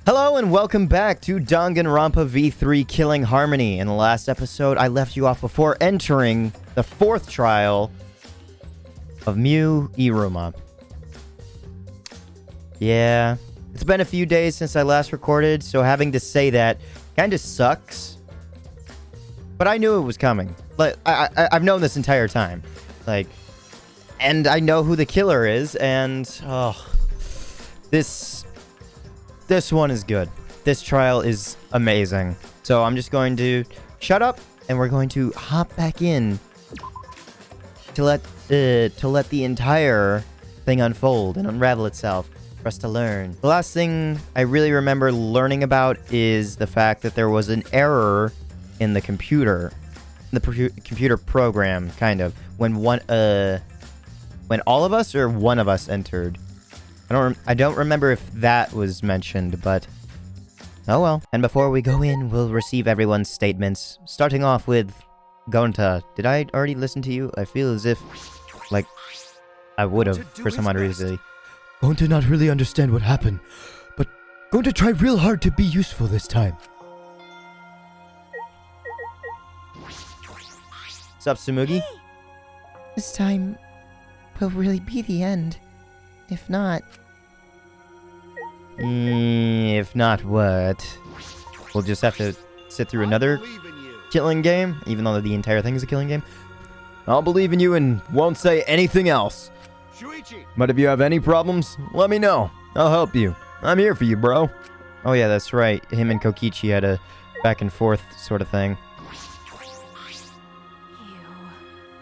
Hello and welcome back to Danganronpa V3 Killing Harmony. In the last episode, I left you off before entering the fourth trial of Miu Iruma. Yeah, it's been a few days since I last recorded, so having to say that kind of sucks. But I knew it was coming. Like, I've known this entire time. And I know who the killer is, and this one is good. This trial is amazing. So I'm just going to shut up, and we're going to hop back in to let the entire thing unfold and unravel itself for us to learn. The last thing I really remember learning about is the fact that there was an error in the computer, computer program, kind of, when all of us or one of us entered. I don't remember if that was mentioned, but oh well. And before we go in, we'll receive everyone's statements, starting off with Gonta. Did I already listen to you? I feel as if, like, I would have for some odd reason. Gonta not really understand what happened, but Gonta try real hard to be useful this time. Sup, Tsumugi? This time will really be the end. If not... If not what? We'll just have to sit through another killing game, even though the entire thing is a killing game? I'll believe in you and won't say anything else. Shuichi. But if you have any problems, let me know. I'll help you. I'm here for you, bro. Oh yeah, that's right. Him and Kokichi had a back and forth sort of thing.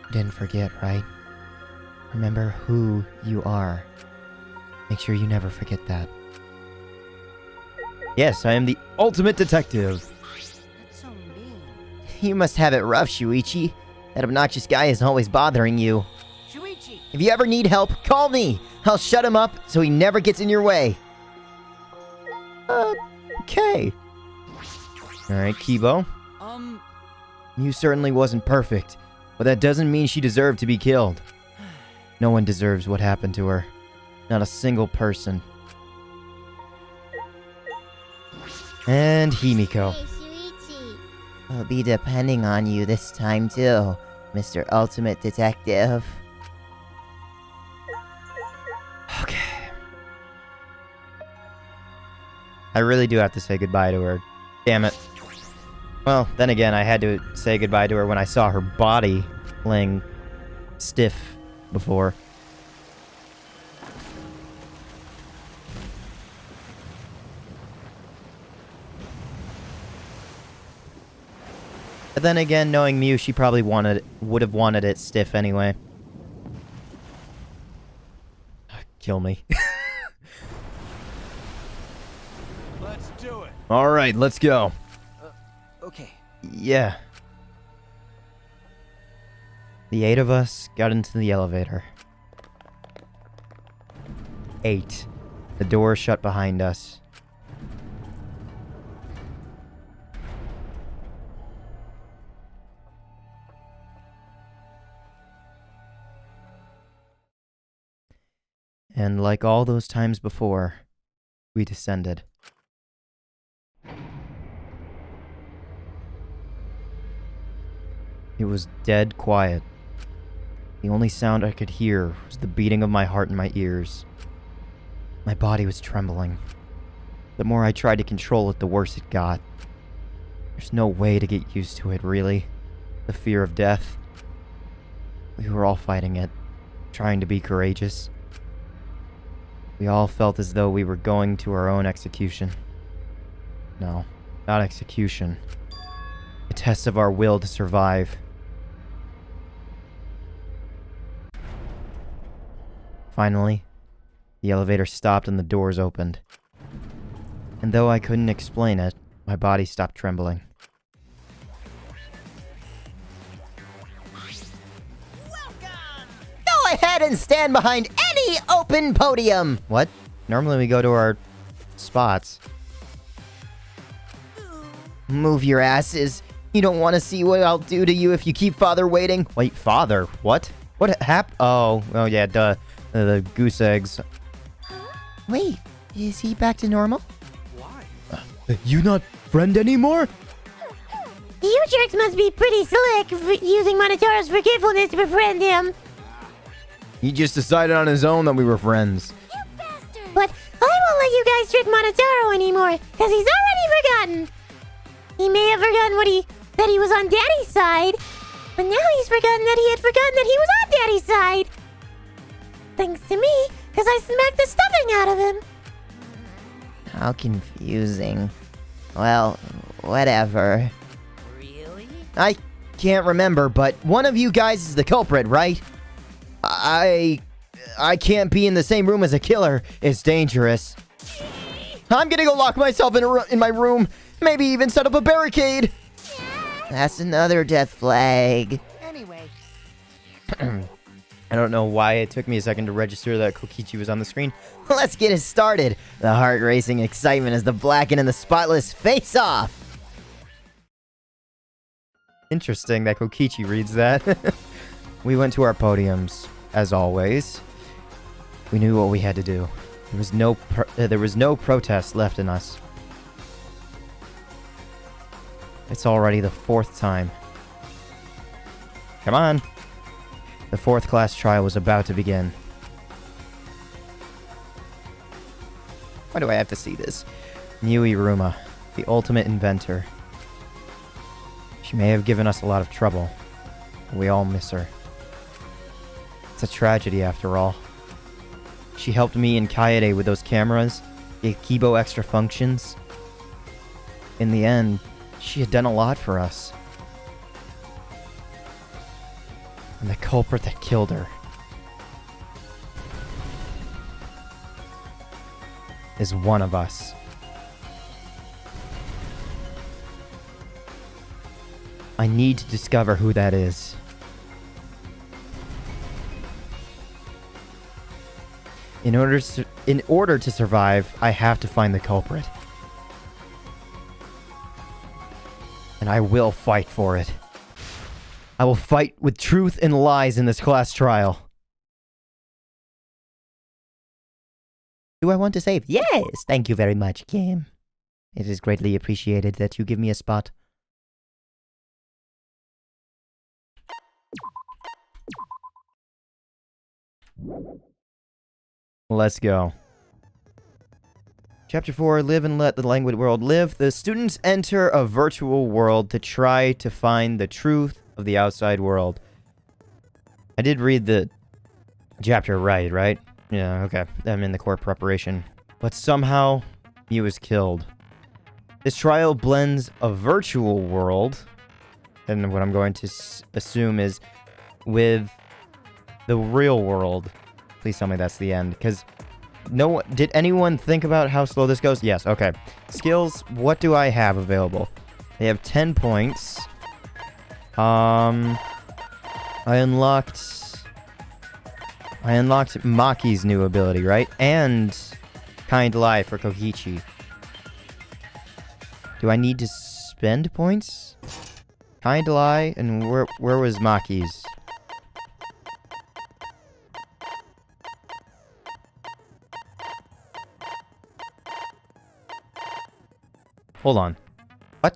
You Didn't forget, right? Remember who you are. Make sure you never forget that. Yes, I am the ultimate detective. That's so mean. You must have it rough, Shuichi. That obnoxious guy is always bothering you. Shuichi! If you ever need help, call me. I'll shut him up so he never gets in your way. Okay. Alright, Kibo. You certainly wasn't perfect, but that doesn't mean she deserved to be killed. No one deserves what happened to her. Not a single person. And Himiko. Hey, Shuichi. I'll be depending on you this time too, Mr. Ultimate Detective. Okay. I really do have to say goodbye to her. Damn it. Well, then again, I had to say goodbye to her when I saw her body laying stiff before. But then again, knowing Miu, she probably would have wanted it stiff anyway. Kill me. Let's do it. All right, let's go. Okay. Yeah. The 8 of us got into the elevator. 8. The door shut behind us. And like all those times before, we descended. It was dead quiet. The only sound I could hear was the beating of my heart in my ears. My body was trembling. The more I tried to control it, the worse it got. There's no way to get used to it, really. The fear of death. We were all fighting it, trying to be courageous. We all felt as though we were going to our own execution. No, not execution. A test of our will to survive. Finally, the elevator stopped and the doors opened. And though I couldn't explain it, my body stopped trembling. Go ahead and stand behind any open podium! What? Normally we go to our spots. Move your asses. You don't want to see what I'll do to you if you keep Father waiting. Wait, Father? What? What happened? Oh yeah, duh. The goose eggs. Wait, is he back to normal? Why? You not friend anymore? You jerks must be pretty slick for using Monotoro's forgetfulness to befriend him. He just decided on his own that we were friends. But I won't let you guys trick Monotaro anymore, because he's already forgotten. He may have forgotten that he was on Daddy's side, but now he's forgotten that he had forgotten that he was on Daddy's side. Thanks to me, because I smacked the stuffing out of him. How confusing. Well, whatever. I can't remember, but one of you guys is the culprit, right? I can't be in the same room as a killer. It's dangerous. I'm gonna go lock myself in my room. Maybe even set up a barricade. That's another death flag. Anyway. I don't know why it took me a second to register that Kokichi was on the screen. Let's get it started. The heart-racing excitement as the Blackened and the Spotless face off. Interesting that Kokichi reads that. We went to our podiums, as always. We knew what we had to do. There was no protest left in us. It's already the 4th time. Come on. The 4th class trial was about to begin. Why do I have to see this? Miu Iruma, the ultimate inventor. She may have given us a lot of trouble. We all miss her. It's a tragedy, after all. She helped me and Kaede with those cameras, gave Kibo extra functions. In the end, she had done a lot for us. And the culprit that killed her is one of us. I need to discover who that is. In order to survive, I have to find the culprit. And I will fight for it. I will fight with truth and lies in this class trial. Do I want to save? Yes! Thank you very much, game. It is greatly appreciated that you give me a spot. Let's go. Chapter 4, Live and Let the Languid World Live. The students enter a virtual world to try to find the truth of the outside world. I did read the chapter right? Yeah, okay. I'm in the core preparation. But somehow, Miu is killed. This trial blends a virtual world, and what I'm going to assume is with the real world. Please tell me that's the end, because did anyone think about how slow this goes? Yes, okay. Skills, what do I have available? They have 10 points. I unlocked Maki's new ability, right? And Kind Lie for Kokichi. Do I need to spend points? Kind Lie, and where was Maki's? Hold on. What?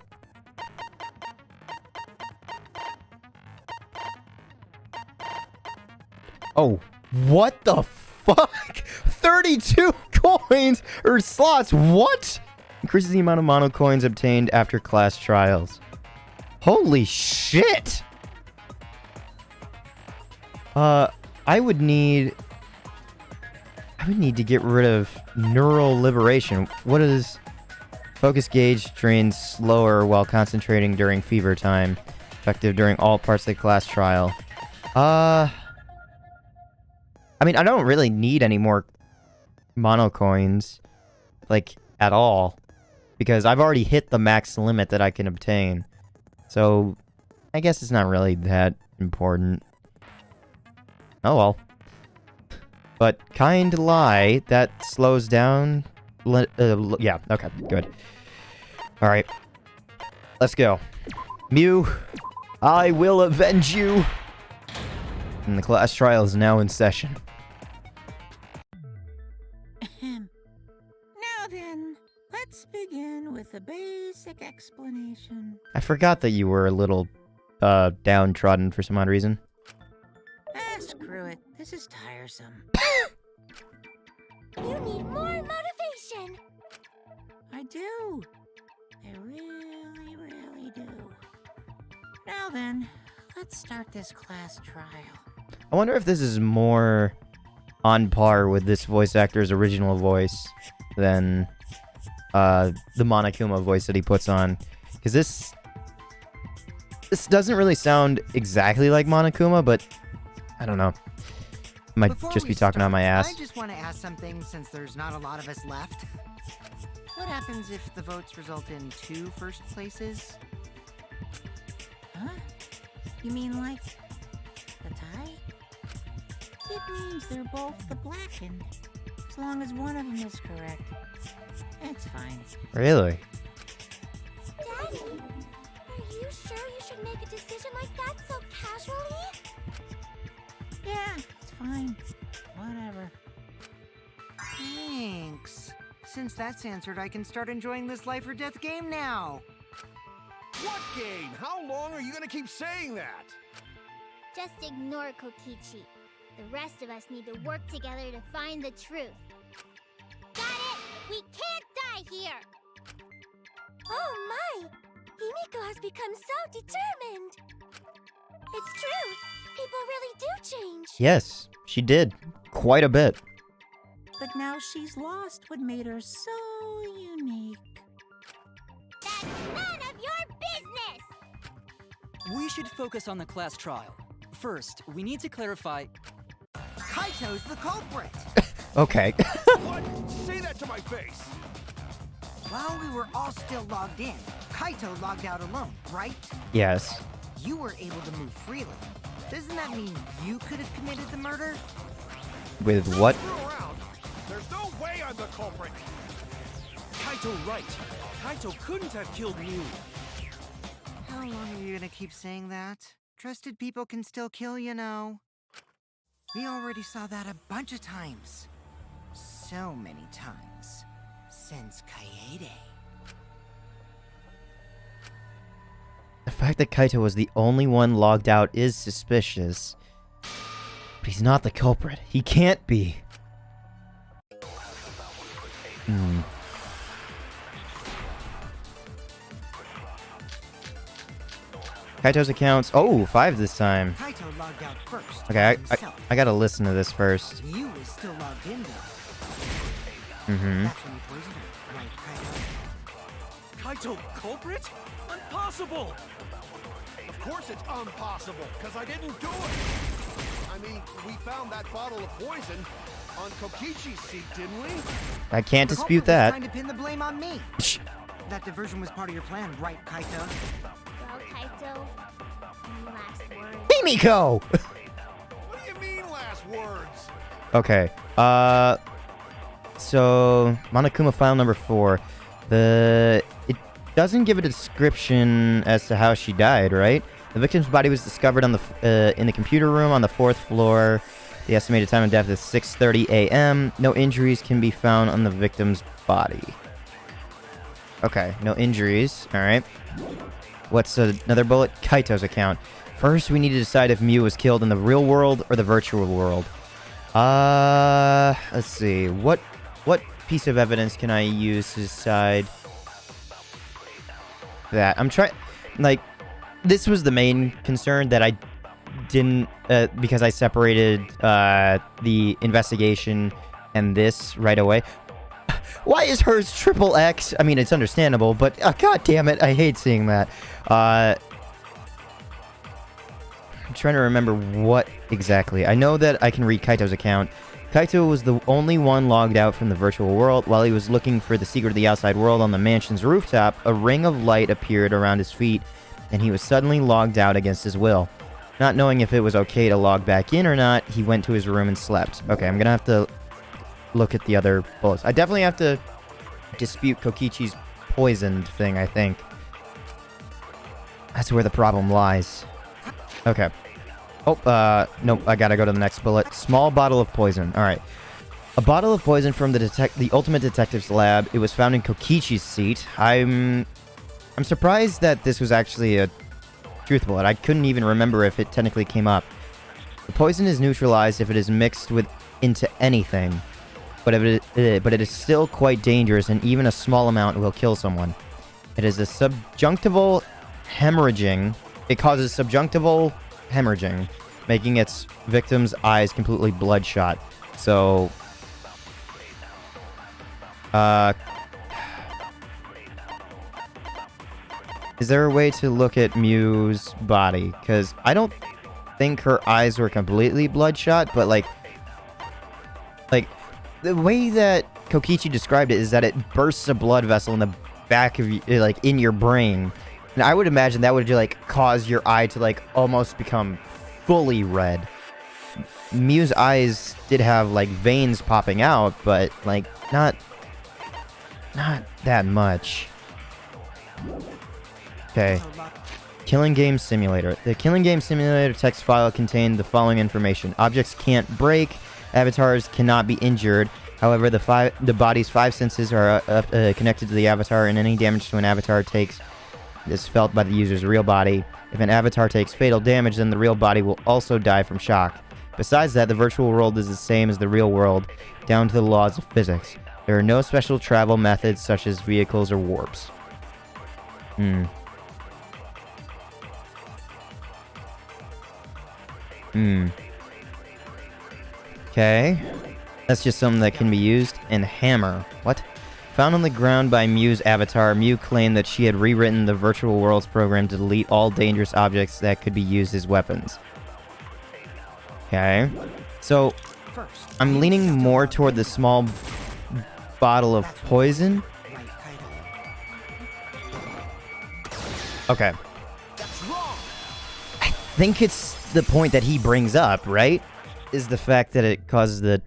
Oh, what the fuck? 32 coins or slots. What? Increases the amount of mono coins obtained after class trials. Holy shit. I would need to get rid of neural liberation. What is focus gauge drains slower while concentrating during fever time. Effective during all parts of the class trial. I mean, I don't really need any more mono coins, like, at all, because I've already hit the max limit that I can obtain. So, I guess it's not really that important. Oh well. But Kind Lie, that slows down. Yeah, okay, good. Alright. Let's go. Miu, I will avenge you. And the class trial is now in session. Now then, let's begin. begin with a basic explanation. I forgot that you were a little, downtrodden for some odd reason. Screw it. This is tiresome. You need more motivation. I do. I really, really do. Now then, let's start this class trial. I wonder if this is more on par with this voice actor's original voice than the Monokuma voice that he puts on. Because this doesn't really sound exactly like Monokuma, but I don't know. Might Before just we be talking start, on my ass. I just want to ask something since there's not a lot of us left. What happens if the votes result in 2 first places? Huh? You mean like the tie? It means they're both the blackened. As long as one of them is correct. It's fine. Really? Daddy, are you sure you should make a decision like that so casually? Yeah, it's fine. Whatever. Thanks. Since that's answered, I can start enjoying this life or death game now. What game? How long are you gonna keep saying that? Just ignore Kokichi. The rest of us need to work together to find the truth. Got it! We can't die here! Oh my! Himiko has become so determined! It's true! People really do change! Yes, she did. Quite a bit. But now she's lost what made her so unique. That's none of your business! We should focus on the class trial. First, we need to clarify... Kaito's the culprit! Okay. What? Say that to my face! While we were all still logged in, Kaito logged out alone, right? Yes. You were able to move freely. Doesn't that mean you could have committed the murder? With what? Screw around. There's no way I'm the culprit. Kaito right. Kaito couldn't have killed Miu. How long are you gonna keep saying that? Trusted people can still kill, you know. We already saw that a bunch of times. So many times. Since Kaede. The fact that Kaito was the only one logged out is suspicious. But he's not the culprit. He can't be. Kaito's accounts. Oh, 5 this time. Kaito logged out first. Okay, himself. I gotta listen to this first. You was still logged in though. Mm-hmm. That's when you poisoned her, right, Kaito? Kaito culprit? Impossible! Of course it's impossible, because I didn't do it! I mean, we found that bottle of poison on Kokichi's seat, didn't we? I can't The dispute culprit was that. trying to pin the blame on me. Shh. That diversion was part of your plan, right, Kaito? Well, Kaito, any last words? Himiko! What do you mean, last words? Okay. So Monokuma file number 4. It doesn't give a description as to how she died, right? The victim's body was discovered on in the computer room on the 4th floor. The estimated time of death is 6:30 a.m. No injuries can be found on the victim's body. Okay, no injuries. All right. What's another bullet? Kaito's account. First, we need to decide if Miu was killed in the real world or the virtual world. Let's see. What piece of evidence can I use to decide that? I'm trying, like, this was the main concern that I didn't, because I separated the investigation and this right away. Why is hers XXX? I mean, it's understandable, but god damn it, I hate seeing that. I'm trying to remember what exactly. I know that I can read Kaito's account. Kaito was the only one logged out from the virtual world. While he was looking for the secret of the outside world on the mansion's rooftop, a ring of light appeared around his feet, and he was suddenly logged out against his will. Not knowing if it was okay to log back in or not, he went to his room and slept. Okay, I'm gonna have to look at the other bullets. I definitely have to dispute Kokichi's poisoned thing, I think. That's where the problem lies. Okay. Oh, nope, I gotta go to the next bullet. Small bottle of poison. Alright. A bottle of poison from the Ultimate Detective's lab. It was found in Kokichi's seat. I'm surprised that this was actually a truth bullet. I couldn't even remember if it technically came up. The poison is neutralized if it is mixed into anything, but it is still quite dangerous, and even a small amount will kill someone. It is a subjunctival hemorrhaging. It causes subjunctival hemorrhaging, making its victim's eyes completely bloodshot. So, is there a way to look at Miu's body? Because I don't think her eyes were completely bloodshot, but like the way that Kokichi described it is that it bursts a blood vessel in the back of you, like in your brain. And I would imagine that would like cause your eye to like almost become fully red. Miu's eyes did have like veins popping out, but like not that much. Okay. Killing Game Simulator. The Killing Game Simulator text file contained the following information. Objects can't break. Avatars cannot be injured. However, the body's 5 senses are connected to the avatar, and any damage to an avatar takes is felt by the user's real body. If an avatar takes fatal damage, then the real body will also die from shock. Besides that, the virtual world is the same as the real world, down to the laws of physics. There are no special travel methods such as vehicles or warps. Okay. That's just something that can be used. And hammer. What? Found on the ground by Miu's avatar, Miu claimed that she had rewritten the Virtual Worlds program to delete all dangerous objects that could be used as weapons. Okay. So, I'm leaning more toward the small bottle of poison. Okay. I think it's the point that he brings up, right? Is the fact that it causes the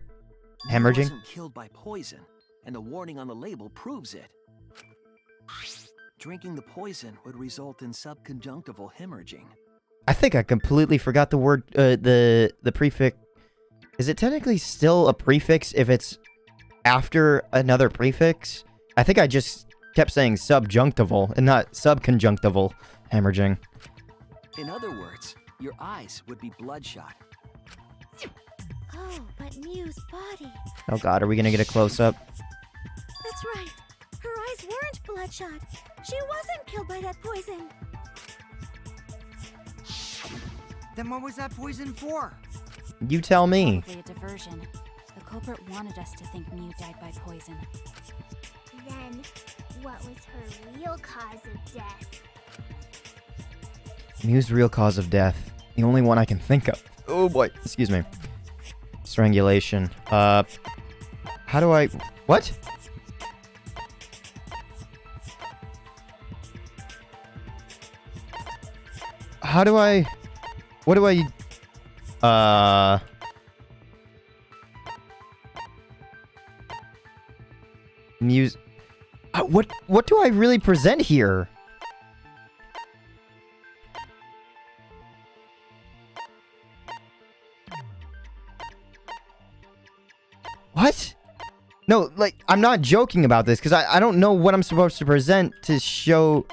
hemorrhaging? He wasn't killed by poison, and the warning on the label proves it. Drinking the poison would result in subconjunctival hemorrhaging. I think I completely forgot the word, the prefix. Is it technically still a prefix if it's after another prefix? I think I just kept saying subjunctival and not subconjunctival hemorrhaging. In other words, your eyes would be bloodshot. Oh, but Miu's body. Oh god, are we gonna get a close-up? That's right. Her eyes weren't bloodshot. She wasn't killed by that poison. Then what was that poison for? You tell me. Probably a diversion. The culprit wanted us to think Miu died by poison. Then, what was her real cause of death? Miu's real cause of death. The only one I can think of. Oh boy, excuse me. Strangulation. How do I... What? How do I... What do I... What do I really present here? What? No, like, I'm not joking about this, because I don't know what I'm supposed to present to show...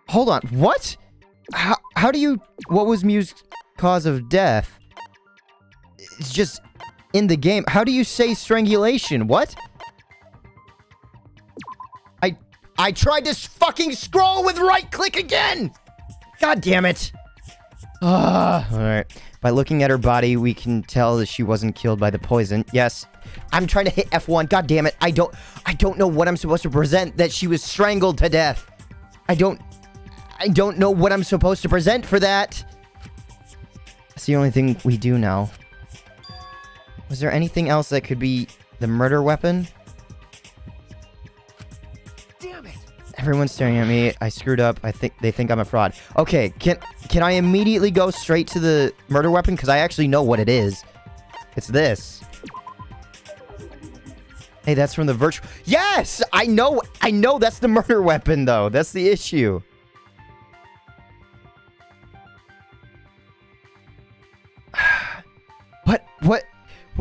Hold on, what? How do you... What was Miu's cause of death? It's just in the game. How do you say strangulation? What? I tried to fucking scroll with right click again! God damn it! Alright. By looking at her body, we can tell that she wasn't killed by the poison. Yes. I'm trying to hit F1. God damn it. I don't know what I'm supposed to present that she was strangled to death. I don't know what I'm supposed to present for that. That's the only thing we do now. Was there anything else that could be the murder weapon? Damn it! Everyone's staring at me. I screwed up. I think they think I'm a fraud. Okay, can I immediately go straight to the murder weapon? Because I actually know what it is. It's this. Hey, that's from the virtual... Yes! I know that's the murder weapon, though. That's the issue.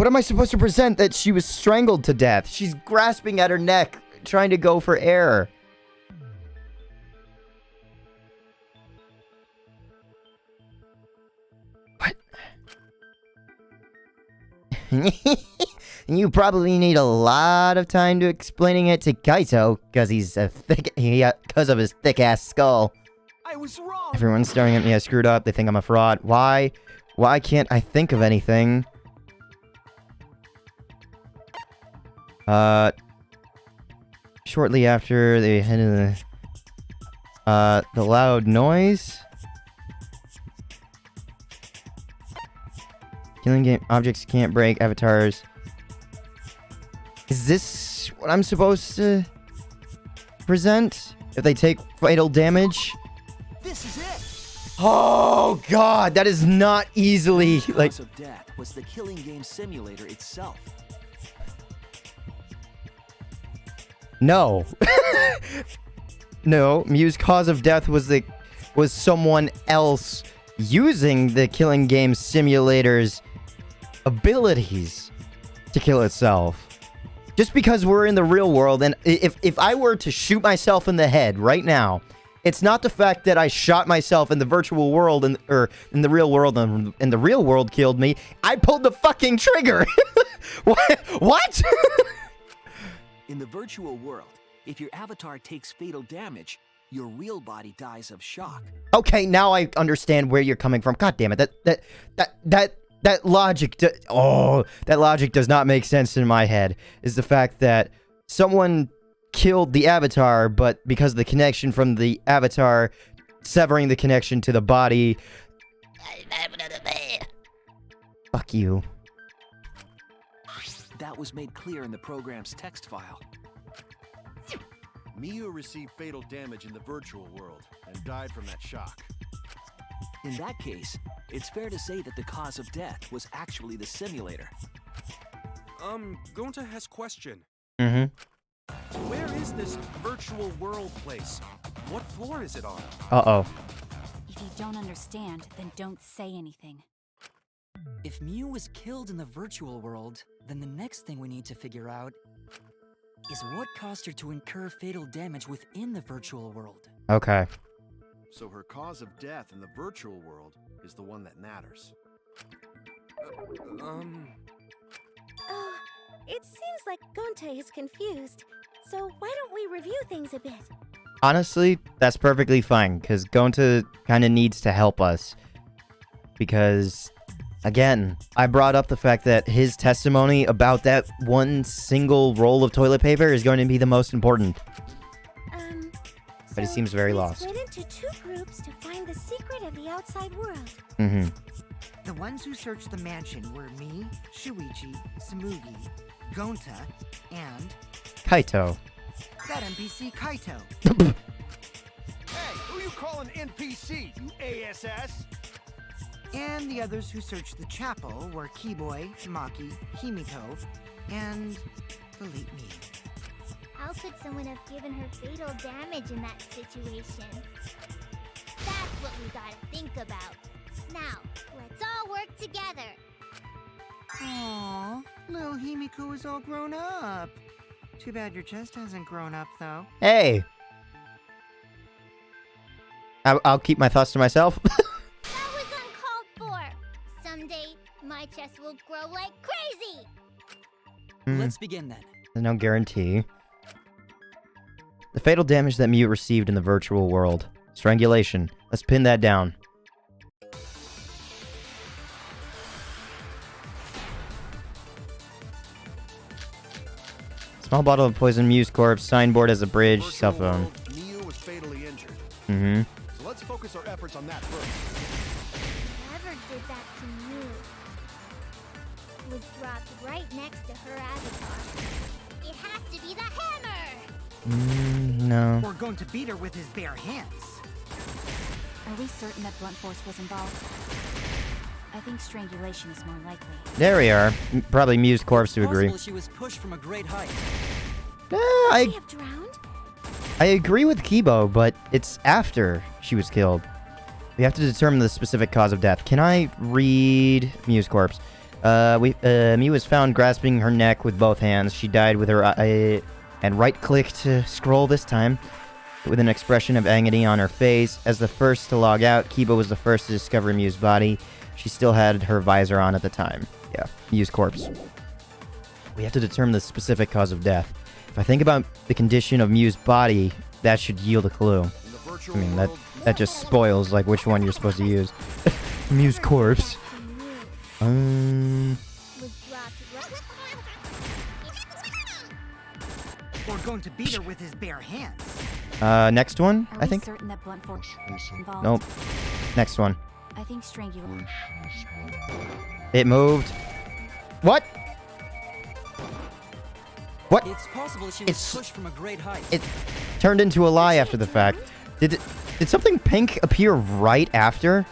am I supposed to present? That she was strangled to death. She's grasping at her neck, trying to go for air. What? You probably need a lot of time to explaining it to Kaito, because because of his thick-ass skull. I was wrong. Everyone's staring at me. I screwed up. They think I'm a fraud. Why? Why can't I think of anything? Shortly after they hit the loud noise. Killing game objects can't break avatars. Is this what I'm supposed to present? If they take fatal damage? This is it. Oh god, that is not easily The like cause of death was the killing game simulator itself. no. No, Miu's cause of death was someone else using the killing game simulator's abilities to kill itself. Just because we're in the real world, and if I were to shoot myself in the head right now, it's not the fact that I shot myself in the virtual world or in the real world and the real world killed me. I pulled the fucking trigger. What? In the virtual world, if your avatar takes fatal damage, your real body dies of shock. Okay, now I understand where you're coming from. God damn it. That logic, that logic does not make sense in my head. Is the fact that someone killed the avatar, but because of the connection from the avatar severing the connection to the body. Fuck you. That was made clear in the program's text file. Miu received fatal damage in the virtual world and died from that shock. In that case, it's fair to say that the cause of death was actually the simulator. Gonta has question. Mm-hmm. Where is this virtual world place? What floor is it on? Uh-oh. If you don't understand, then don't say anything. If Miu was killed in the virtual world, then the next thing we need to figure out is what caused her to incur fatal damage within the virtual world. Okay. So her cause of death in the virtual world is the one that matters. Oh, it seems like Gonta is confused. So why don't we review things a bit? Honestly, that's perfectly fine, because Gonta kind of needs to help us. Because, again, I brought up the fact that his testimony about that one single roll of toilet paper is going to be the most important. But he seems very lost. We split into two groups to find the secret of the outside world. Mm-hmm. The ones who searched the mansion were me, Shuichi, Samugi, Gonta, and Kaito. that NPC Kaito. Hey, who you calling NPC, you ASS? And the others who searched the chapel were Keyboy, Maki, Himiko, and the late me. How could someone have given her fatal damage in that situation? That's what we gotta think about. Now, let's all work together. Aww, little Himiko is all grown up. Too bad your chest hasn't grown up, though. Hey! I'll keep my thoughts to myself. That was uncalled for. Someday, my chest will grow like crazy. Let's begin then. There's no guarantee. The fatal damage that Miu received in the virtual world. Strangulation. Let's pin that down. Small bottle of poison, Miu's corpse, signboard as a bridge, cell phone. Miu was fatally injured. Mm-hmm. So let's focus our efforts on that first. Whoever did that to Miu was dropped right next to her avatar. It has to be the hammer! No. We're going to beat her with his bare hands. Are we certain that blunt force was involved? I think strangulation is more likely. There we are. Probably Miu's corpse to agree. Possible she was pushed from a great height. She have drowned? I agree with Kibo, but it's after she was killed. We have to determine the specific cause of death. Can I read Miu's corpse? Miu was found grasping her neck with both hands. She died with her eye and right-click to scroll this time, with an expression of agony on her face. As the first to log out, Kiba was the first to discover Miu's body. She still had her visor on at the time. Yeah, Miu's corpse. We have to determine the specific cause of death. If I think about the condition of Miu's body, that should yield a clue. I mean, that just spoils, like, which one you're supposed to use. Miu's corpse. Or going to beat her with his bare hands. Next one, I think. Certain that blunt force involved? Nope. Next one. I think strangulation. It moved. What? What? It's possible she was pushed from a great height. It turned into a lie after the fact. Did something pink appear right after?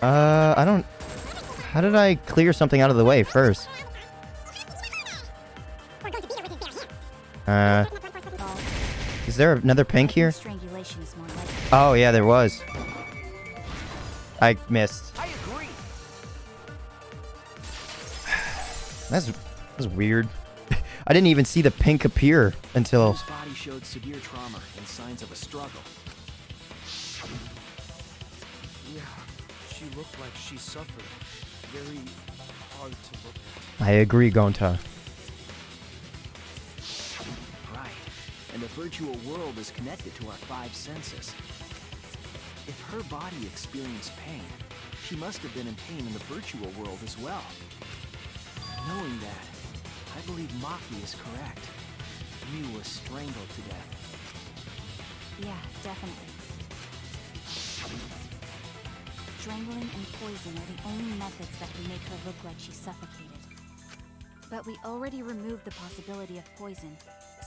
I don't... How did I clear something out of the way first? Is there another pink here? Oh, yeah, there was. I missed. I agree. That's weird. I didn't even see the pink appear until... His body showed severe trauma and signs of a struggle. Yeah, she looked like she suffered. Very hard to look at. I agree, Gonta. Right. And the virtual world is connected to our 5 senses. If her body experienced pain, she must have been in pain in the virtual world as well. Knowing that, I believe Maki is correct. Miu was strangled to death. Yeah, definitely. Strangling and poison are the only methods that can make her look like she's suffocated. But we already removed the possibility of poison,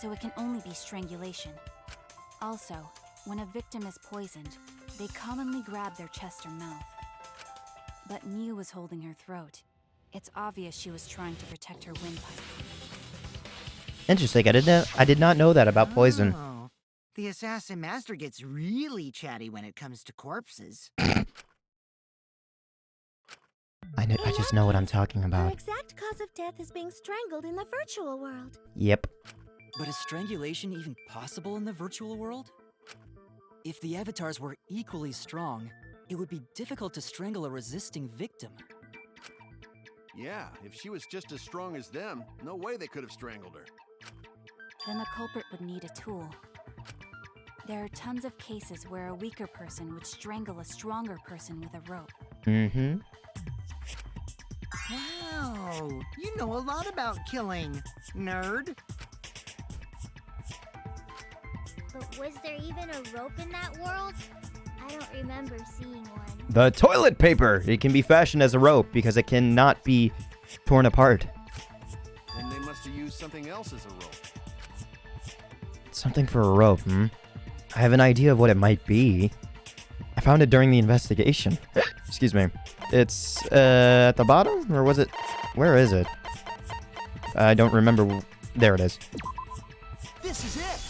so it can only be strangulation. Also, when a victim is poisoned, they commonly grab their chest or mouth. But Miu was holding her throat. It's obvious she was trying to protect her windpipe. Interesting. I did not know that about poison. Oh, the assassin master gets really chatty when it comes to corpses. I just know what I'm talking The about. exact cause of death is being strangled in the virtual world. Yep. But is strangulation even possible in the virtual world? If the avatars were equally strong, it would be difficult to strangle a resisting victim. Yeah, if she was just as strong as them, no way they could have strangled her. Then the culprit would need a tool. There are tons of cases where a weaker person would strangle a stronger person with a rope. Mm-hmm. Wow, you know a lot about killing, nerd. But was there even a rope in that world? I don't remember seeing one. The toilet paper! It can be fashioned as a rope because it cannot be torn apart. Then they must have used something else as a rope. Something for a rope, hmm? I have an idea of what it might be. I found it during the investigation. Excuse me. It's, at the bottom? Or was it... Where is it? I don't remember. There it is. This is it!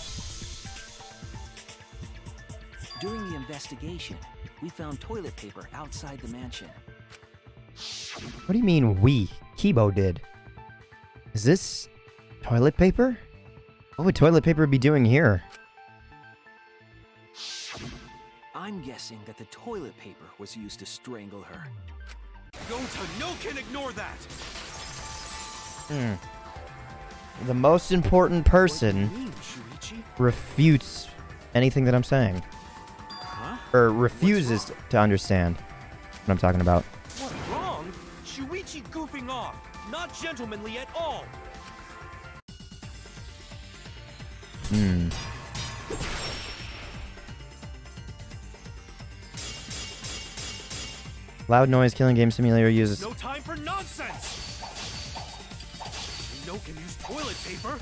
During the investigation, we found toilet paper outside the mansion. What do you mean we? Kibo did. Is this... toilet paper? What would toilet paper be doing here? I'm guessing that the toilet paper was used to strangle her. Gonta, no can ignore that! The most important person What do you mean, Shuichi? refutes anything that I'm saying. Huh? Or refuses to understand what I'm talking about. What, wrong? Shuichi goofing off! Not gentlemanly at all! Loud noise killing game simulator uses... No time for nonsense! You know can use toilet paper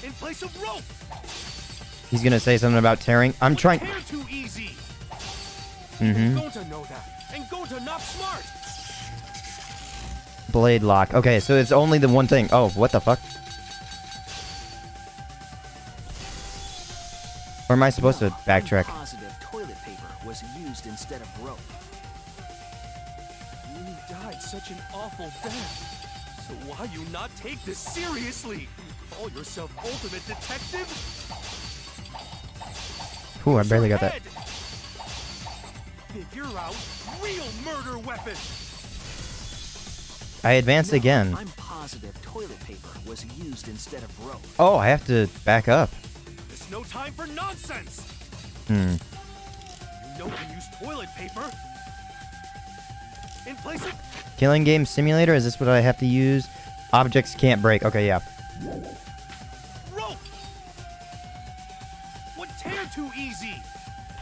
in place of rope! He's gonna say something about tearing. I'm trying... Hair too easy! Mm-hmm. Gonta know that, and Gonta not smart! Blade lock. Okay, so it's only the one thing. Oh, what the fuck? Or am I supposed to backtrack? I'm positive toilet paper was used instead of rope. had such an awful death. So why you not take this seriously? Call yourself Ultimate Detective? Ooh, I barely got that. Head. Figure out real murder weapon. I advanced again. I'm positive toilet paper was used instead of rope. Oh, I have to back up. There's no time for nonsense. Hmm. You know you use toilet paper. In place of Killing game simulator? Is this what I have to use? Objects can't break. Okay, yeah. rope. Would tear too easy.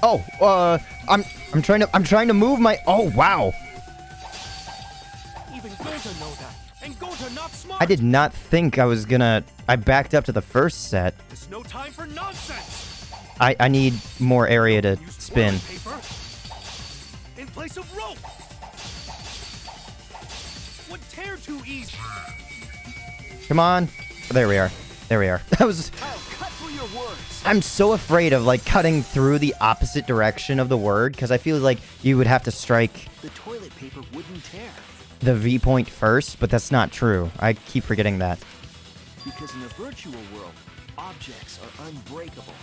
Oh, I'm trying to move my. Oh, wow. Even Gonta know that, and Gonta not smart. I did not think I was gonna. I backed up to the first set. There's no time for nonsense. I need more area to Use spin. toilet paper in place of rope. Would tear too easy. Come on. There we are. There we are. That was. I'll cut through your words. I'm so afraid of like cutting through the opposite direction of the word because I feel like you would have to strike The toilet paper wouldn't tear. the V point first, but that's not true. I keep forgetting that. Because in the virtual world, objects are unbreakable.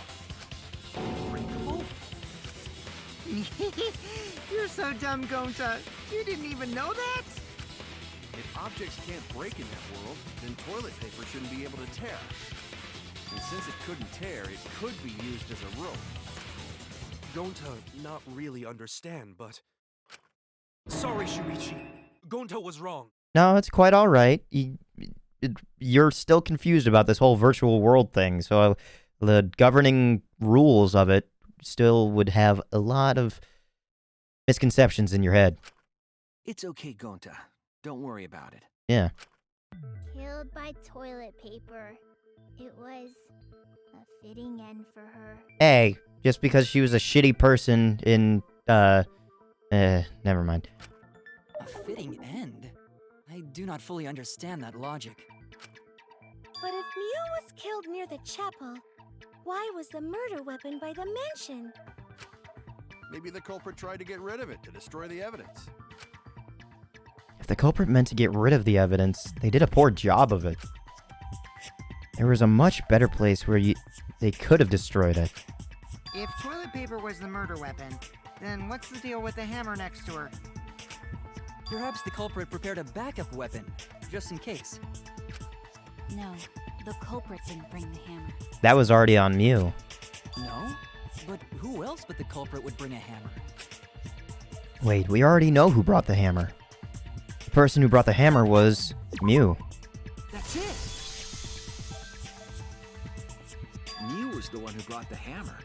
Unbreakable? You're so dumb, Gonta. You didn't even know that? If objects can't break in that world, then toilet paper shouldn't be able to tear. And since it couldn't tear, it could be used as a rope. Gonta not really understand, but sorry, Shuichi. Gonta was wrong. No, it's quite all right. You're still confused about this whole virtual world thing, so the governing rules of it still would have a lot of misconceptions in your head. It's okay, Gonta. Don't worry about it. Yeah. Killed by toilet paper. It was a fitting end for her. Hey, just because she was a shitty person in, never mind. A fitting end? I do not fully understand that logic. But if Miu was killed near the chapel, why was the murder weapon by the mansion? Maybe the culprit tried to get rid of it to destroy the evidence. If the culprit meant to get rid of the evidence, they did a poor job of it. There was a much better place where they could have destroyed it. If toilet paper was the murder weapon, then what's the deal with the hammer next to her? Perhaps the culprit prepared a backup weapon, just in case. No, the culprit didn't bring the hammer. That was already on Miu. No? But who else but the culprit would bring a hammer? Wait, we already know who brought the hammer. The person who brought the hammer was Miu. That's it! Miu was the one who brought the hammer.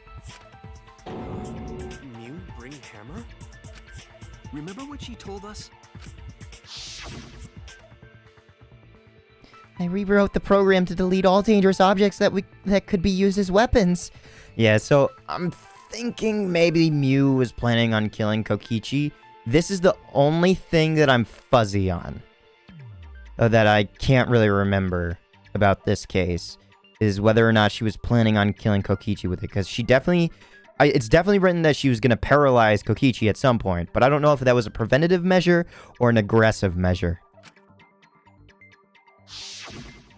Miu bring hammer? Remember what she told us? I rewrote the program to delete all dangerous objects that could be used as weapons. Yeah, so I'm thinking maybe Miu was planning on killing Kokichi. This is the only thing that I'm fuzzy on. That I can't really remember about this case. Is whether or not she was planning on killing Kokichi with it. Because she definitely... it's definitely written that she was going to paralyze Kokichi at some point. But I don't know if that was a preventative measure or an aggressive measure.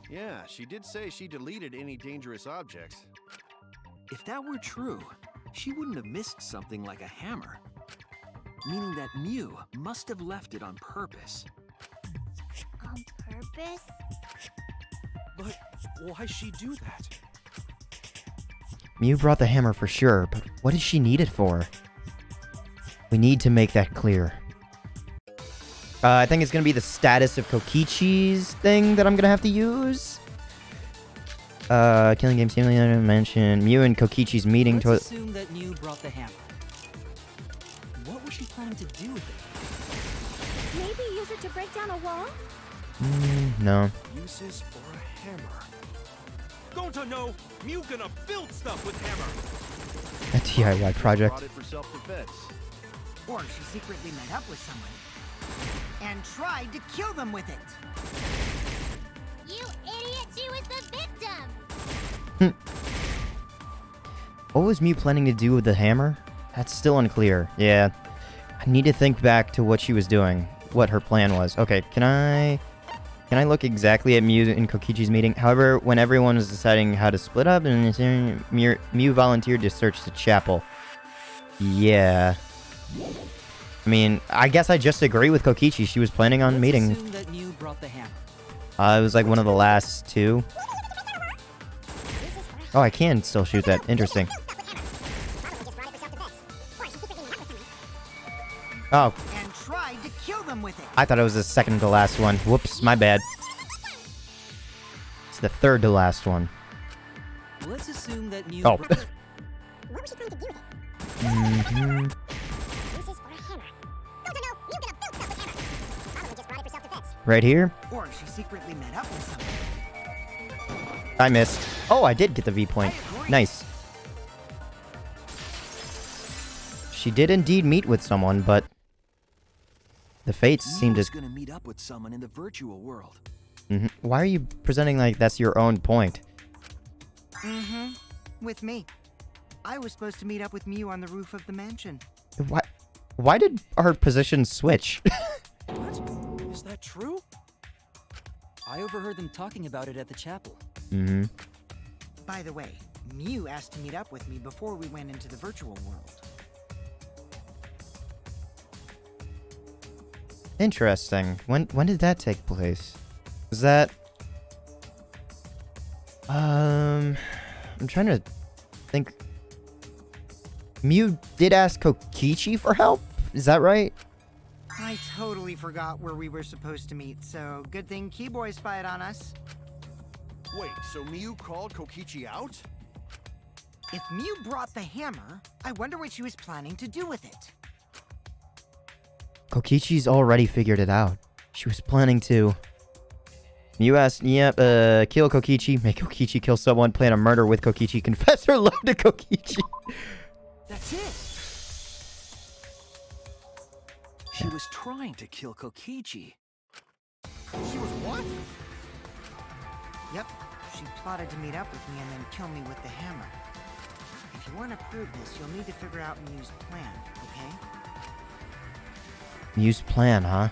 Yeah, she did say she deleted any dangerous objects. If that were true, she wouldn't have missed something like a hammer. Meaning that Miu must have left it on purpose. On purpose? But why she do that? Miu brought the hammer for sure, but what did she need it for? We need to make that clear. I think it's going to be the status of Kokichi's thing that I'm going to have to use. Killing game simulator mentioned Miu and Kokichi's meeting. Let's assume that Miu brought the hammer. What was she planning to do with it? Maybe use it to break down a wall? No. Uses for a hammer. Gonta know Miu gonna build stuff with hammer. A DIY project. Brought it for self-defense. Or she secretly met up with someone and tried to kill them with it. You idiot! She was the victim! What was Miu planning to do with the hammer? That's still unclear. Yeah. I need to think back to what she was doing. what her plan was. Okay, can I look exactly at Miu and Kokichi's meeting? However, when everyone was deciding how to split up, and Miu volunteered to search the chapel. Yeah. I mean, I guess I just agree with Kokichi. She was planning on meeting. Assume that Miu brought the hammer. It was like one of the last two. Oh, I can still shoot that. Interesting. Oh. And tried to kill them with it. I thought it was the second to last one. Whoops, my bad. It's the third to last one. Let's assume that Miu. Oh. What was she trying to do with it? Mm-hmm. This is for a hammer. Don't you know? You could have built stuff with hammer. Probably just brought it for self-defense. Right here. Or she secretly met up with someone. I missed. Oh, I did get the V point. Nice. She did indeed meet with someone, but the fates seem to. Miu's gonna meet up with someone in the virtual world. Why are you presenting like that's your own point? With me. I was supposed to meet up with Miu on the roof of the mansion. Why did our positions switch? What? Is that true? I overheard them talking about it at the chapel. By the way, Miu asked to meet up with me before we went into the virtual world. Interesting. When did that take place? Was that... I'm trying to think. Miu did ask Kokichi for help? Is that right? I totally forgot where we were supposed to meet, so good thing Keyboy spied on us. Wait, so Miu called Kokichi out? If Miu brought the hammer, I wonder what she was planning to do with it. Kokichi's already figured it out. She was planning to... Miu asked, kill Kokichi, make Kokichi kill someone, plan a murder with Kokichi, confess her love to Kokichi. That's it. She was trying to kill Kokichi. She was what? Yep, she plotted to meet up with me and then kill me with the hammer. If you want to prove this, you'll need to figure out Miu's plan, okay? Miu's plan, huh?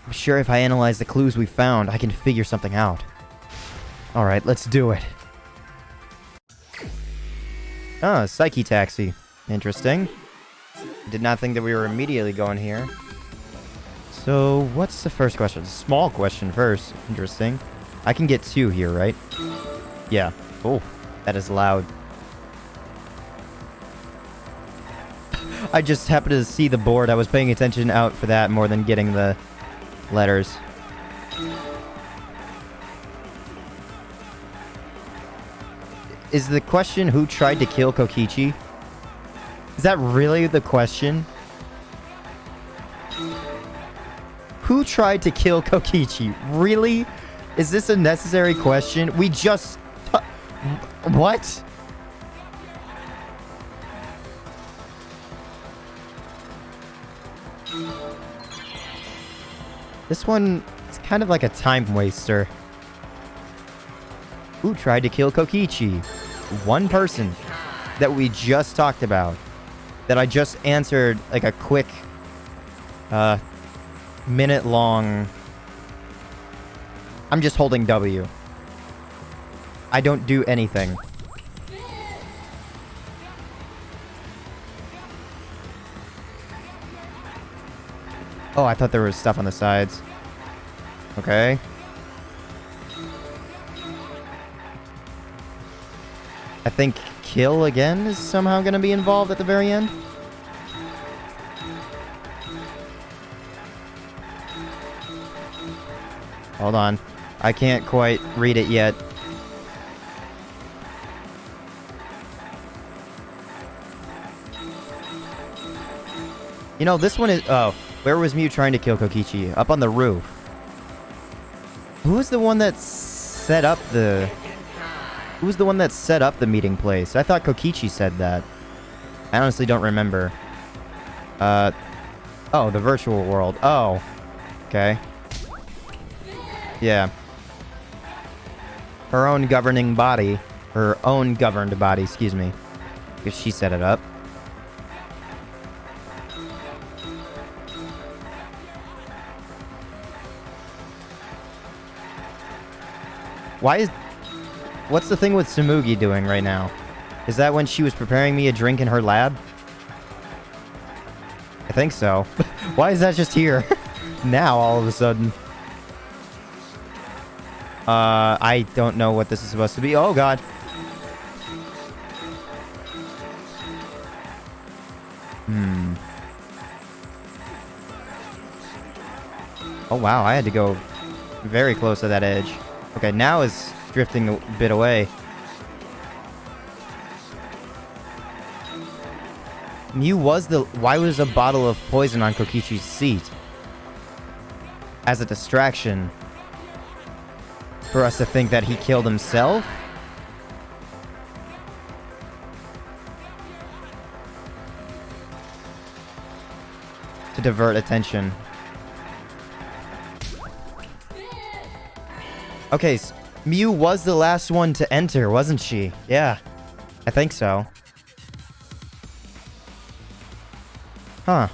I'm sure if I analyze the clues we found, I can figure something out. Alright, let's do it. Ah, Psyche Taxi. Interesting. Did not think that we were immediately going here. So, what's the first question? Small question first. Interesting. I can get 2 here, right? Yeah. Oh, that is loud. I just happened to see the board. I was paying attention out for that more than getting the letters. Is the question who tried to kill Kokichi? Is that really the question? Who tried to kill Kokichi? Really? Is this a necessary question? We just... What? This one is kind of like a time waster. Who tried to kill Kokichi? One person that we just talked about. That I just answered like a quick minute long. I'm just holding W. I don't do anything. Oh, I thought there was stuff on the sides. Okay. I think kill again is somehow going to be involved at the very end. Hold on. I can't quite read it yet. You know, this one is... Oh, where was Miu trying to kill Kokichi? Up on the roof. Who was the one that set up the... Who was the one that set up the meeting place? I thought Kokichi said that. I honestly don't remember. Oh, the virtual world. Oh. Okay. Yeah. Her own governing body. Her own governed body, excuse me. Because she set it up. Why is... What's the thing with Tsumugi doing right now? Is that when she was preparing me a drink in her lab? I think so. Why is that just here? Now, all of a sudden. I don't know what this is supposed to be. Oh, God. Oh, wow. I had to go very close to that edge. Okay, now it's drifting a bit away. Miu was the... Why was a bottle of poison on Kokichi's seat? As a distraction. For us to think that he killed himself? To divert attention. Okay, so Miu was the last one to enter, wasn't she? Yeah, I think so. Huh.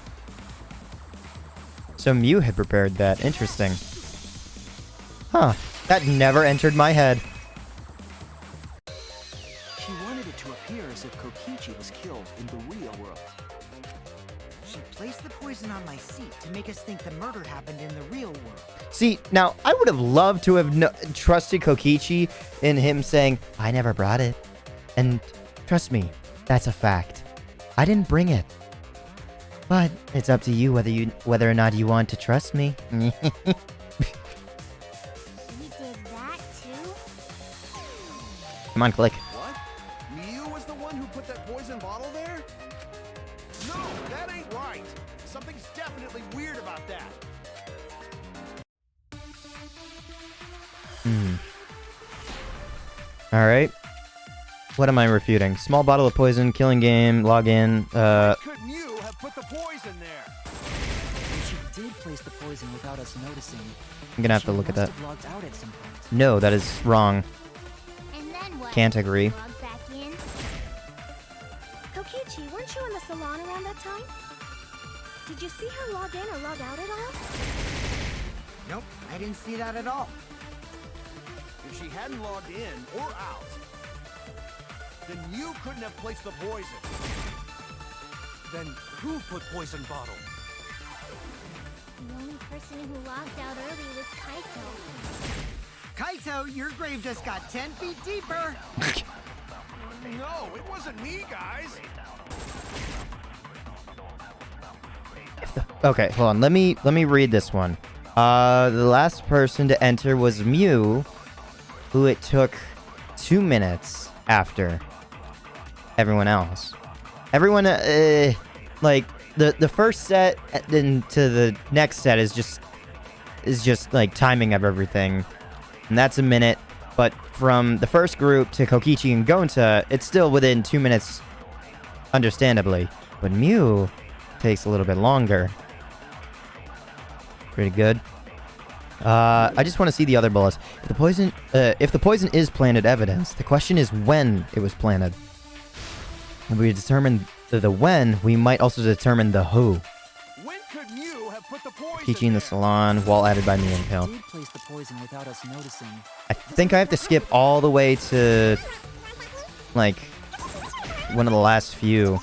So Miu had prepared that. Interesting. Huh. That never entered my head. She wanted it to appear as if Kokichi was killed in the real world. She placed the poison on my seat to make us think the murder happened in the real world. See, now, I would have loved to have trusted Kokichi in him saying, I never brought it. And trust me, that's a fact. I didn't bring it. But it's up to you whether or not you want to trust me. You did that too? Come on, click. What? Miu was the one who put that poison bottle there? No, that ain't right. Something's definitely weird about that. Alright. What am I refuting? Small bottle of poison, killing game, login, Could Miu have put the poison there? If she did place the poison without us noticing, I'm gonna have to look at that. she must have logged out at some point. No, that is wrong. And then what? Can't agree. Log back in? Kokichi, weren't you in the salon around that time? Did you see her log in or log out at all? Nope, I didn't see that at all. If she hadn't logged in or out, then you couldn't have placed the poison. Then who put poison bottle? The only person who logged out early was Kaito. Kaito, your grave just got 10 feet deeper. No, it wasn't me, guys. Okay, hold on. Let me read this one. The last person to enter was Miu, who it took 2 minutes after everyone else. Everyone, like the first set into the next set is just like timing of everything, and that's a minute. But from the first group to Kokichi and Gonta, it's still within 2 minutes, understandably. But Miu takes a little bit longer. Pretty good. I just want to see the other bullets. If the poison is planted evidence, the question is when it was planted. If we determine the when, we might also determine the who. When could Miu have put the poison Peachy in the salon, wall added by me and Pill. She did place the poison without us noticing. I think I have to skip all the way to, like, one of the last few.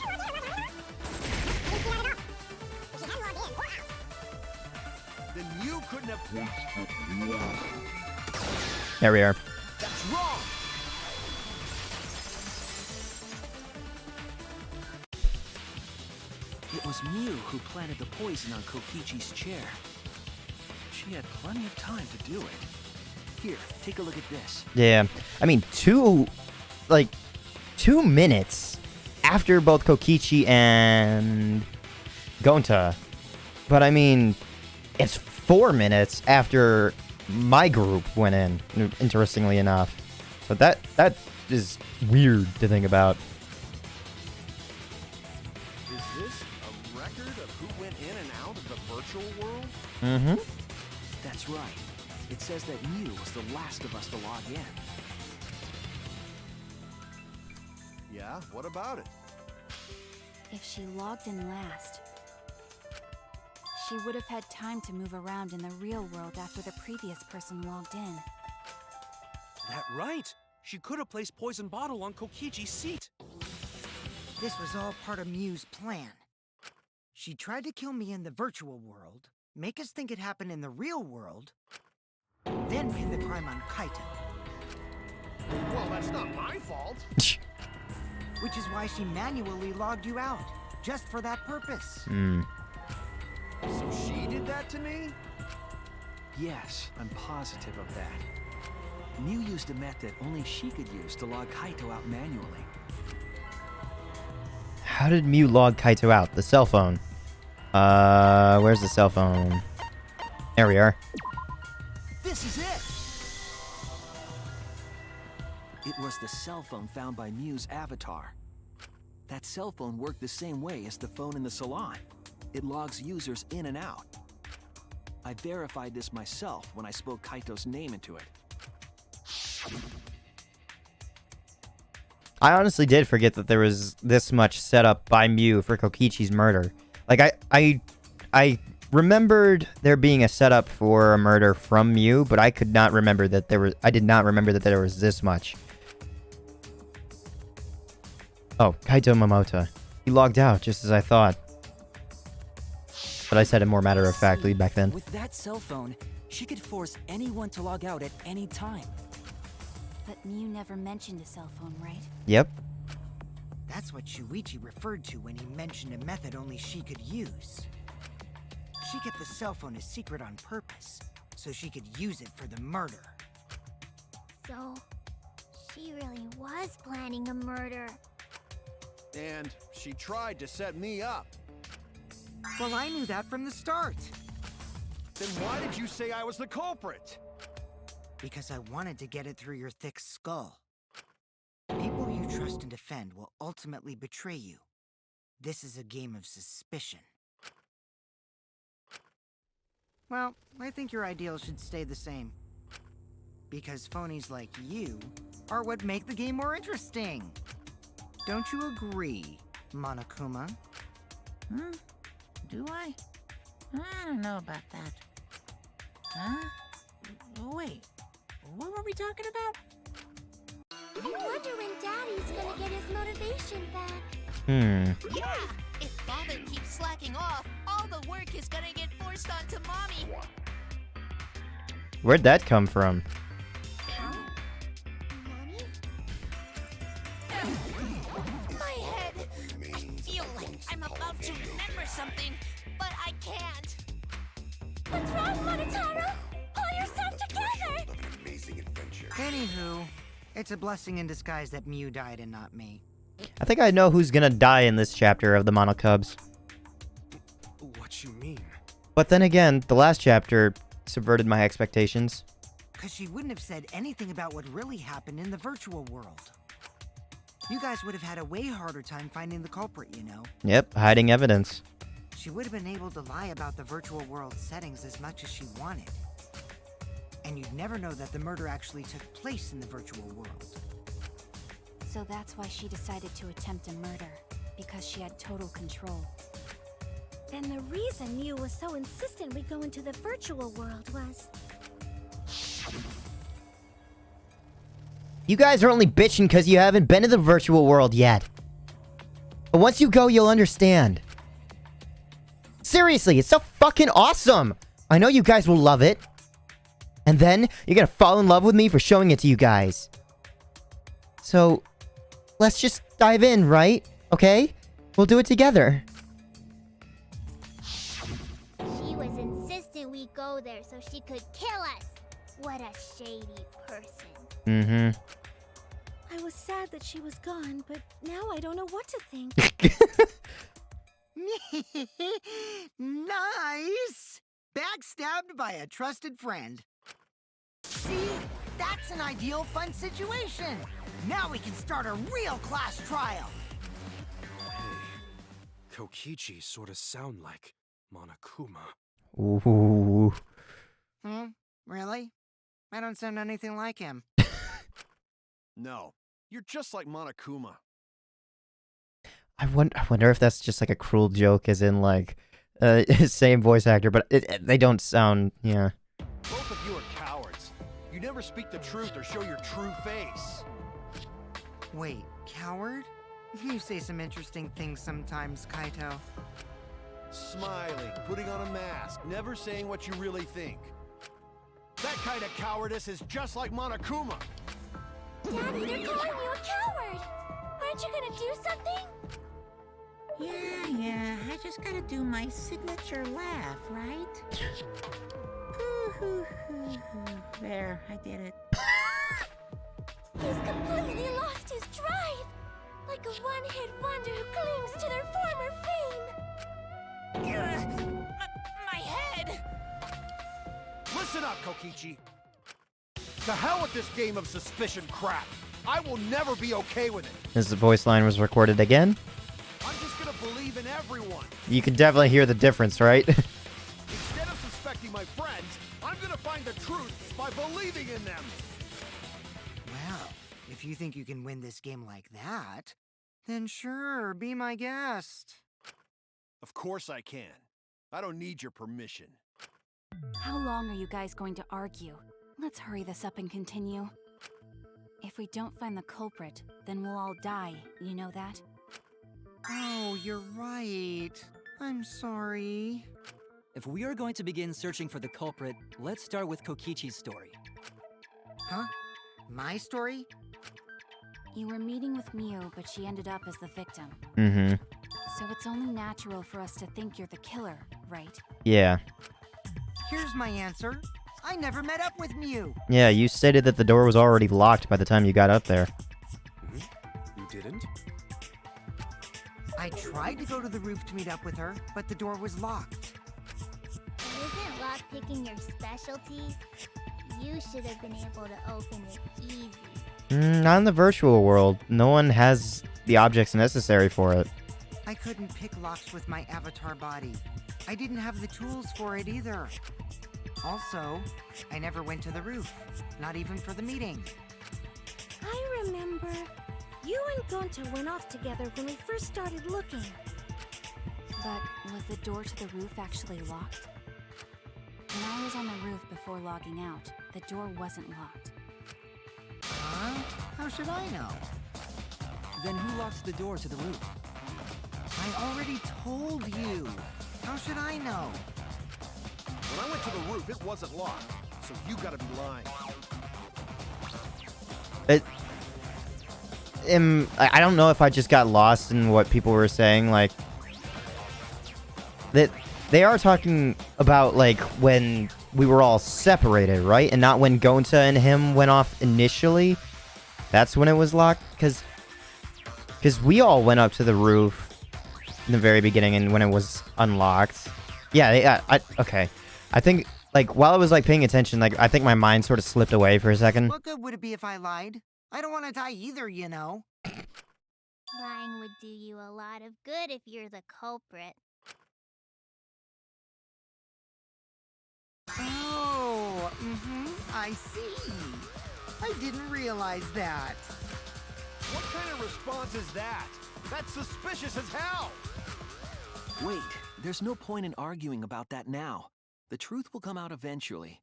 Then you couldn't have... There we are. That's wrong! It was Miu who planted the poison on Kokichi's chair. She had plenty of time to do it. Here, take a look at this. Yeah. I mean, 2 minutes after both Kokichi and Gonta. But I mean, it's 4 minutes after my group went in, interestingly enough. So that is weird to think about. Is this a record of who went in and out of the virtual world? Mm-hmm. That's right. It says that Miu was the last of us to log in. Yeah, what about it? If she logged in last, she would have had time to move around in the real world after the previous person logged in. that right? She could have placed poison bottle on Kokichi's seat. This was all part of Miu's plan. She tried to kill me in the virtual world, make us think it happened in the real world, then pin the crime on Kaito. Well, that's not my fault. Which is why she manually logged you out, just for that purpose. So she did that to me? Yes, I'm positive of that. Miu used a method only she could use to log Kaito out manually. How did Miu log Kaito out? The cell phone. Where's the cell phone? There we are. This is it! It was the cell phone found by Miu's avatar. That cell phone worked the same way as the phone in the salon. It logs users in and out. I verified this myself when I spoke Kaito's name into it. I honestly did forget that there was this much setup by Miu for Kokichi's murder. Like, I remembered there being a setup for a murder from Miu, but I could not remember that there was... I did not remember that there was this much. Oh, Kaito Momota. He logged out, just as I thought. But I said it more matter-of-factly back then. With that cell phone, she could force anyone to log out at any time. But Miu never mentioned a cell phone, right? Yep. That's what Shuichi referred to when he mentioned a method only she could use. She kept the cell phone a secret on purpose, so she could use it for the murder. So, she really was planning a murder. And she tried to set me up. Well, I knew that from the start. Then why did you say I was the culprit? Because I wanted to get it through your thick skull. People you trust and defend will ultimately betray you. This is a game of suspicion. Well, I think your ideals should stay the same. Because phonies like you are what make the game more interesting. Don't you agree, Monokuma? Do I? I don't know about that. Huh? Wait, what were we talking about? I wonder when Daddy's gonna get his motivation back. Yeah! If Father keeps slacking off, all the work is gonna get forced onto Mommy. Where'd that come from? My head! I feel like I'm about to remember something, but I can't. What's wrong, Monotaro? Pull yourself together! Anywho, it's a blessing in disguise that Miu died and not me. I think I know who's gonna die in this chapter of the Monocubs. What you mean? But then again, the last chapter subverted my expectations. Because she wouldn't have said anything about what really happened in the virtual world. You guys would have had a way harder time finding the culprit, you know. Yep, hiding evidence. She would have been able to lie about the virtual world settings as much as she wanted. And you'd never know that the murder actually took place in the virtual world. So that's why she decided to attempt a murder, because she had total control. Then the reason Miu was so insistent we go into the virtual world was... You guys are only bitching because you haven't been to the virtual world yet. But once you go, you'll understand. Seriously, it's so fucking awesome! I know you guys will love it. And then, you're gonna fall in love with me for showing it to you guys. So, let's just dive in, right? Okay? We'll do it together. She was insistent we go there so she could kill us. What a shady person. I was sad that she was gone, but now I don't know what to think. Nice! Backstabbed by a trusted friend. See? That's an ideal fun situation! Now we can start a real class trial! Hey, Kokichi sort of sound like Monokuma. Ooh. Really? I don't sound anything like him. No, you're just like Monokuma. I wonder if that's just like a cruel joke, as in like, same voice actor, but they don't sound, yeah. Both of you are cowards. You never speak the truth or show your true face. Wait, coward? You say some interesting things sometimes, Kaito. Smiling, putting on a mask, never saying what you really think. That kind of cowardice is just like Monokuma. Daddy, they're calling you a coward! Aren't you gonna do something? Yeah, I just gotta do my signature laugh, right? There, I did it. He's completely lost his drive! Like a one-hit wonder who clings to their former fame! My head! Listen up, Kokichi. To hell with this game of suspicion crap. I will never be okay with it. This voice line was recorded again. I'm just gonna believe in everyone. You can definitely hear the difference, right? Instead of suspecting my friends, I'm gonna find the truth by believing in them. Well, if you think you can win this game like that, then sure, be my guest. Of course I can. I don't need your permission. How long are you guys going to argue? Let's hurry this up and continue. If we don't find the culprit, then we'll all die, you know that? Oh, you're right. I'm sorry. If we are going to begin searching for the culprit, let's start with Kokichi's story. Huh? My story? You were meeting with Miu, but she ended up as the victim. Mm-hmm. So it's only natural for us to think you're the killer, right? Yeah. Here's my answer. I never met up with Miu. Yeah, you stated that the door was already locked by the time you got up there. You didn't? I tried to go to the roof to meet up with her, but the door was locked. Isn't lockpicking your specialty? You should have been able to open it easy. Not in the virtual world. No one has the objects necessary for it. I couldn't pick locks with my avatar body. I didn't have the tools for it either. Also, I never went to the roof, not even for the meeting. I remember. You and Gonta went off together when we first started looking. But was the door to the roof actually locked? When I was on the roof before logging out, the door wasn't locked. Huh? How should I know? Then who locked the door to the roof? I already told you. How should I know? When I went to the roof, it wasn't locked. So you gotta be lying. I don't know if I just got lost in what people were saying, like that they are talking about like when we were all separated, right? And not when Gonta and him went off initially. That's when it was locked, because we all went up to the roof in the very beginning and when it was unlocked. Yeah, okay. I think like while I was like paying attention, like I think my mind sort of slipped away for a second. What good would it be if I lied? I don't want to die either, you know. Lying would do you a lot of good if you're the culprit. Oh, I see. I didn't realize that. What kind of response is that? That's suspicious as hell! Wait, there's no point in arguing about that now. The truth will come out eventually.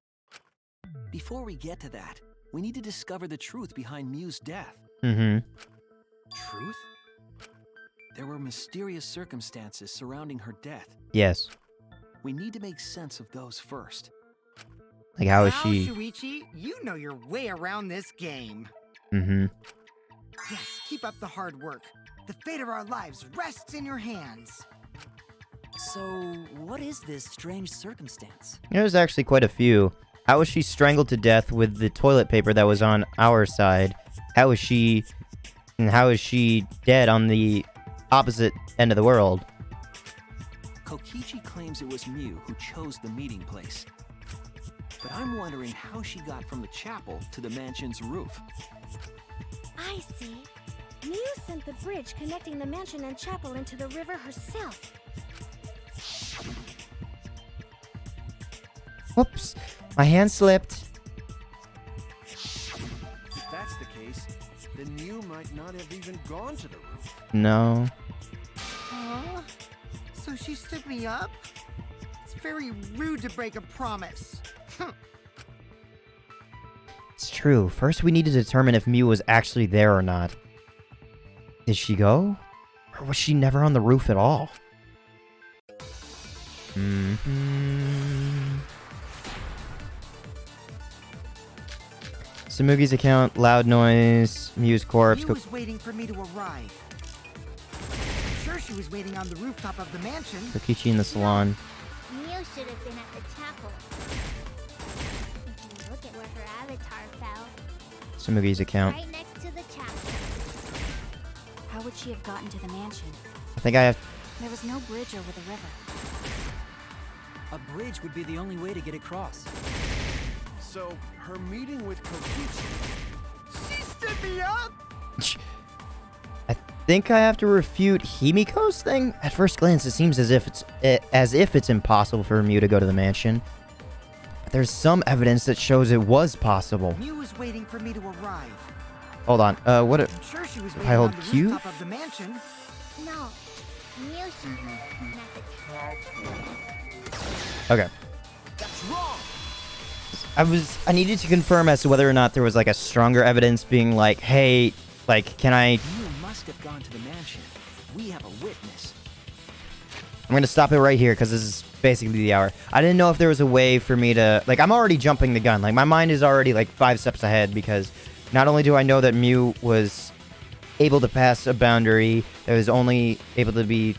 Before we get to that, we need to discover the truth behind Miu's death. Truth? There were mysterious circumstances surrounding her death. Yes. We need to make sense of those first. Like how is Wow, she? Shuichi, you know your way around this game. Yes, keep up the hard work. The fate of our lives rests in your hands. So, what is this strange circumstance? There's actually quite a few. How was she strangled to death with the toilet paper that was on our side? How is she dead on the opposite end of the world? Kokichi claims it was Miu who chose the meeting place. But I'm wondering how she got from the chapel to the mansion's roof. I see. Miu sent the bridge connecting the mansion and chapel into the river herself. Whoops, my hand slipped. If that's the case, then Miu might not have even gone to the roof. No. Huh? So she stood me up? It's very rude to break a promise. true. First, we need to determine if Miu was actually there or not. Did she go? Or was she never on the roof at all? Samugi's account, loud noise, Miu's corpse. Miu was waiting for me to arrive. I'm sure she was waiting on the rooftop of the mansion. Kokichi in the salon. Miu should have been at the chapel. If you look at where her avatar fell. Samugi's account. Right next to the chapel. How would she have gotten to the mansion? I think I have... There was no bridge over the river. A bridge would be the only way to get across. So, her meeting with Kokichi. She stood me up! I think I have to refute Himiko's thing. At first glance, it seems as if it's impossible for Miu to go to the mansion. But there's some evidence that shows it was possible. Miu was waiting for me to arrive. Hold on. What? I'm sure she was If waiting I hold on the Q? rooftop of the mansion. No. Miu should have been at the chapel. Okay. That's wrong! I needed to confirm as to whether or not there was like a stronger evidence being like, hey, like, can I... Miu must have gone to the mansion. We have a witness. I'm gonna stop it right here because this is basically the hour. I didn't know if there was a way for me to... Like, I'm already jumping the gun. Like, my mind is already like 5 steps ahead because not only do I know that Miu was able to pass a boundary that was only able to be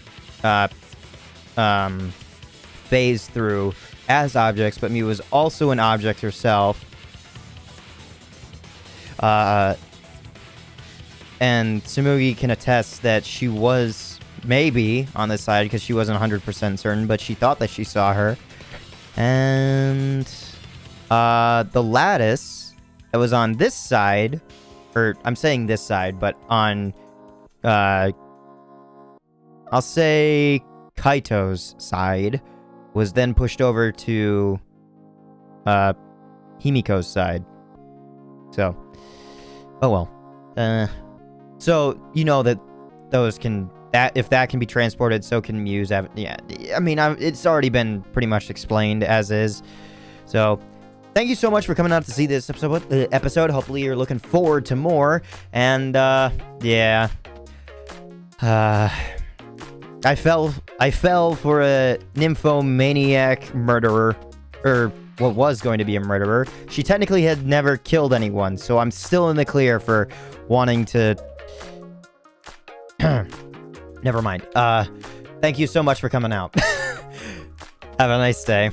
phased through as objects, but Miu was also an object herself. And Tsumugi can attest that she was maybe on this side because she wasn't 100% certain, but she thought that she saw her. And the lattice that was on this side, or I'm saying this side, but on, I'll say Kaito's side, was then pushed over to Himiko's side. So, oh well. So you know that those can, that if that can be transported, so can Miu's. Yeah, I mean, it's already been pretty much explained as is. So, thank you so much for coming out to see this episode. Hopefully, you're looking forward to more. And yeah, I fell for a nymphomaniac murderer, or what was going to be a murderer. She technically had never killed anyone, so I'm still in the clear for wanting to... Never mind. Thank you so much for coming out. Have a nice day.